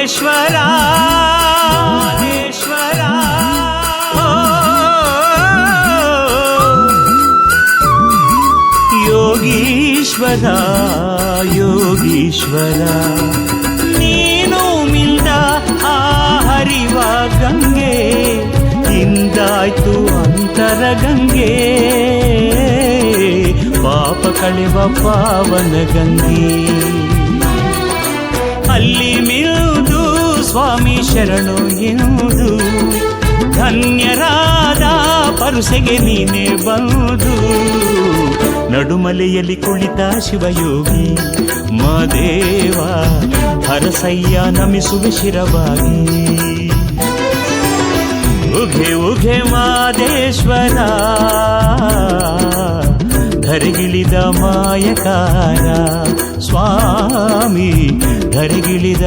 ಮಾದೇಶ್ವರ ಯೋಗೀಶ್ವರ ಯೋಗೀಶ್ವರ ನೀನು ಮಿಲ್ದ ಆ ಹರಿವ ಗಂಗೆ ಇಂದಾಯ್ತು ಅಂತರ ಗಂಗೆ ಪಾಪ ಕಳೆವ ಪಾವನ ಗಂಗೆ ಅಲ್ಲಿ ಮಿಲ್ದು ಸ್ವಾಮಿ ಶರಣು ಎಂದು ಧನ್ಯರಾದ ಪರುಸೆಗೆ ನೀನೆ ಬಂದು ನಡುಮಲೆಯಲ್ಲಿ ಕುಳಿತ ಶಿವಯೋಗಿ ಮಾದೇವ ಹರಸಯ್ಯ ನಮಿಸುವೆ ಶಿರವಾಗಿ ಉಘೆ ಉಘೆ ಮಾದೇಶ್ವರ ಧರೆಗಿಳಿದ ಮಾಯಕಾರ ಸ್ವಾಮಿ ಧರೆಗಿಳಿದ